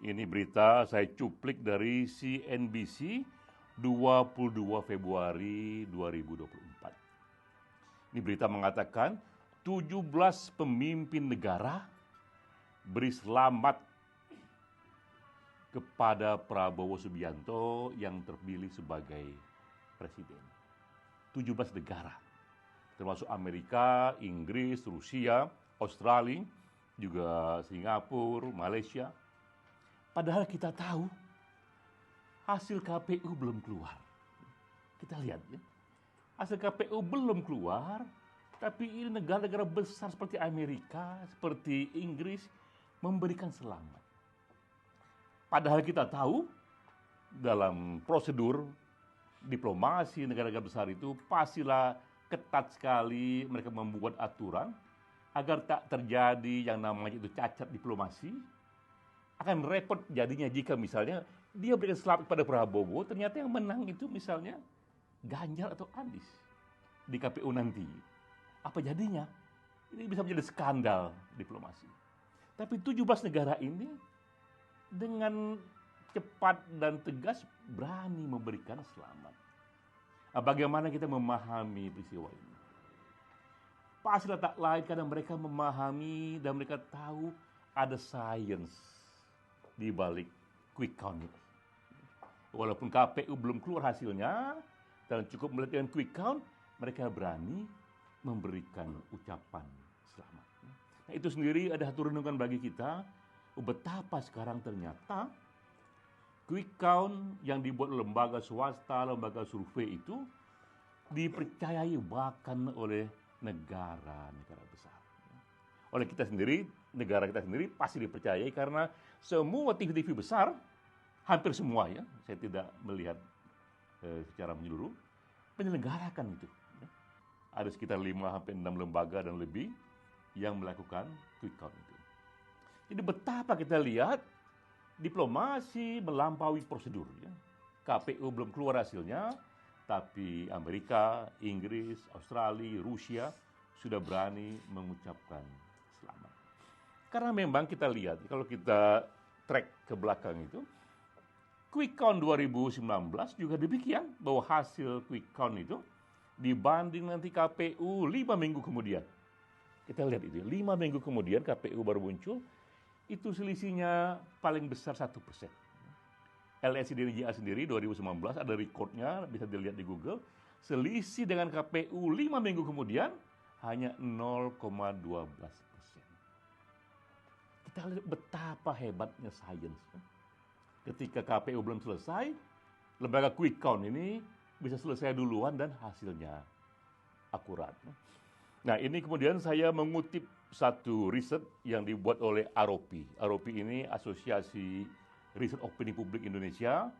Ini berita saya cuplik dari CNBC 22 Februari 2024. Ini berita mengatakan 17 pemimpin negara beri selamat kepada Prabowo Subianto yang terpilih sebagai presiden. 17 negara, termasuk Amerika, Inggris, Rusia, Australia, juga Singapura, Malaysia. Padahal kita tahu hasil KPU belum keluar. Kita lihat ya, hasil KPU belum keluar, tapi ini negara-negara besar seperti Amerika, seperti Inggris memberikan selamat. Padahal kita tahu dalam prosedur diplomasi negara-negara besar itu pastilah ketat sekali mereka membuat aturan agar tak terjadi yang namanya itu cacat diplomasi. Akan repot jadinya jika misalnya dia berikan selamat kepada Prabowo, ternyata yang menang itu misalnya Ganjar atau Anies di KPU nanti. Apa jadinya? Ini bisa menjadi skandal diplomasi. Tapi 17 negara ini dengan cepat dan tegas berani memberikan selamat. Bagaimana kita memahami peristiwa ini? Pastilah tak lain karena mereka memahami dan mereka tahu ada sains di balik quick count itu. Walaupun KPU belum keluar hasilnya dan cukup melihat dengan quick count, mereka berani memberikan ucapan selamat. Nah, itu sendiri ada satu renungan bagi kita, betapa sekarang ternyata quick count yang dibuat lembaga swasta, lembaga survei itu dipercayai bahkan oleh negara-negara besar. Oleh kita sendiri, negara kita sendiri pasti dipercayai karena semua TV-TV besar, hampir semua ya, saya tidak melihat secara menyeluruh, penyelenggarakan itu. Ada sekitar 5-6 lembaga dan lebih yang melakukan quick count itu. Jadi betapa kita lihat diplomasi melampaui prosedur. Ya. KPU belum keluar hasilnya, tapi Amerika, Inggris, Australia, Rusia sudah berani mengucapkan selamat. Karena memang kita lihat, kalau kita track ke belakang itu, quick count 2019 juga demikian, bahwa hasil quick count itu dibanding nanti KPU 5 minggu kemudian. Kita lihat itu, 5 minggu kemudian KPU baru muncul, itu selisihnya paling besar 1%. LSI-DJA sendiri 2019 ada rekodnya, bisa dilihat di Google, selisih dengan KPU 5 minggu kemudian hanya 0,12%. Kita lihat betapa hebatnya sains. Ketika KPU belum selesai, lembaga quick count ini bisa selesai duluan dan hasilnya akurat. Nah, ini kemudian saya mengutip satu riset yang dibuat oleh AROPI. AROPI ini Asosiasi Riset Opini Publik Indonesia,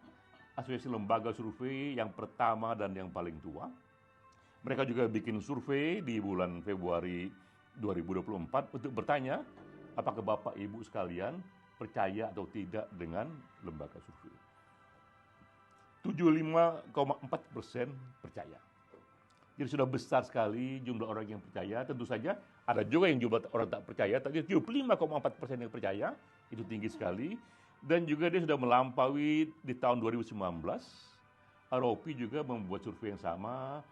asosiasi lembaga survei yang pertama dan yang paling tua. Mereka juga bikin survei di bulan Februari 2024 untuk bertanya, apakah Bapak Ibu sekalian percaya atau tidak dengan lembaga survei. 75,4% percaya. Jadi sudah besar sekali jumlah orang yang percaya. Tentu saja ada juga yang jumlah orang tak percaya, tapi 75,4% yang percaya, itu tinggi sekali. Dan juga dia sudah melampaui di tahun 2019. ROP juga membuat survei yang sama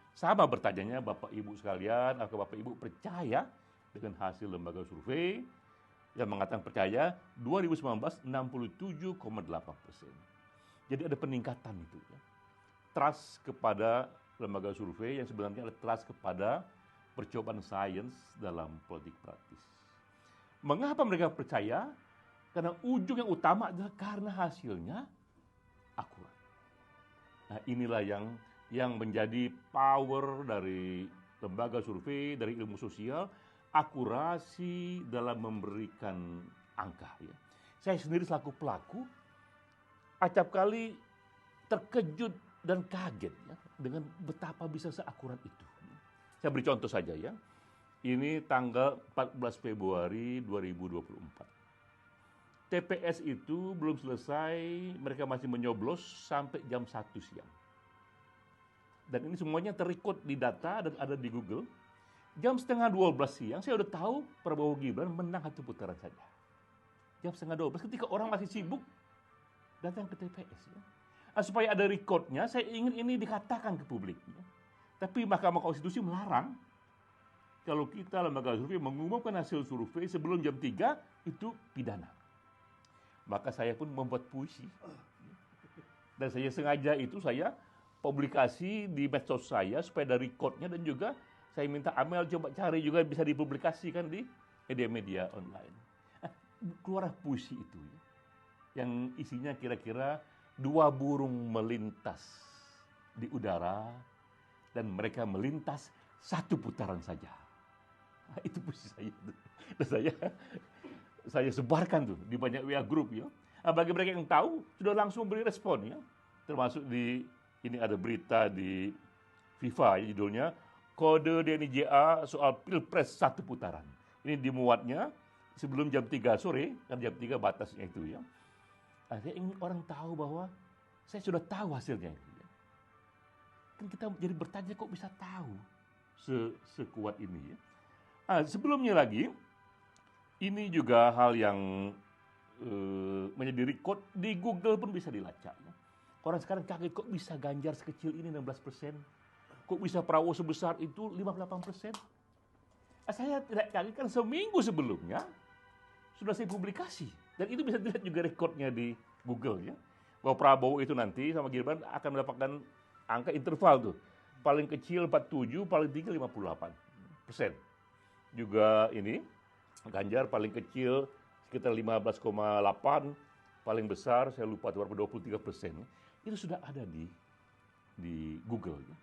bertanyanya, Bapak Ibu sekalian, apakah Bapak Ibu percaya dengan hasil lembaga survei yang mengatakan percaya 2019 67,8%. Jadi ada peningkatan itu. Ya. Trust kepada lembaga survei yang sebenarnya ada trust kepada percobaan sains dalam politik praktis. Mengapa mereka percaya? Karena ujung yang utama adalah karena hasilnya akurat. Nah, inilah yang menjadi power dari lembaga survei, dari ilmu sosial, akurasi dalam memberikan angka. Ya. Saya sendiri selaku pelaku, acap kali terkejut dan kaget ya, dengan betapa bisa seakurat itu. Saya beri contoh saja ya. Ini tanggal 14 Februari 2024. TPS itu belum selesai, mereka masih menyoblos sampai jam 1 siang. Dan ini semuanya terikut di data dan ada di Google. Jam setengah 12 siang, saya udah tahu Prabowo Gibran menang 1 putaran saja. Jam setengah 12, ketika orang masih sibuk datang ke TPS. Ya. Supaya ada rekodnya, saya ingin ini dikatakan ke publik. Ya. Tapi Mahkamah Konstitusi melarang kalau kita lembaga survei mengumumkan hasil survei sebelum jam 3 itu pidana. Maka saya pun membuat puisi. Dan saya sengaja itu saya publikasi di medsos saya supaya ada rekodnya, dan juga saya minta Amel coba cari juga bisa dipublikasikan di media-media online. Keluar puisi itu ya, yang isinya kira-kira 2 burung melintas di udara dan mereka melintas 1 putaran saja. Itu puisi saya. Dan saya sebarkan tuh di banyak WA group ya. Bagi mereka yang tahu sudah langsung beri respon ya. Termasuk ini ada berita di FIFA ya, judulnya kode DNIJA soal Pilpres 1 putaran. Ini dimuatnya sebelum jam 3 sore, kan jam 3 batasnya itu ya. Saya ingin orang tahu bahwa saya sudah tahu hasilnya. Ya. Kan kita jadi bertanya kok bisa tahu sekuat ini ya. Sebelumnya lagi, ini juga hal yang menjadi record di Google pun bisa dilacak. Ya. Orang sekarang kaget kok bisa Ganjar sekecil ini 16%, kok bisa Prabowo sebesar itu 58%. Saya tidak kaget kan seminggu sebelumnya sudah saya publikasi. Dan itu bisa dilihat juga rekodnya di Google ya. Bahwa Prabowo itu nanti sama Gibran akan mendapatkan angka interval tuh. Paling kecil 47, paling tinggi 58%. Juga ini Ganjar paling kecil sekitar 15,8, paling besar saya lupa berapa 23%. Itu sudah ada di Google. Ya.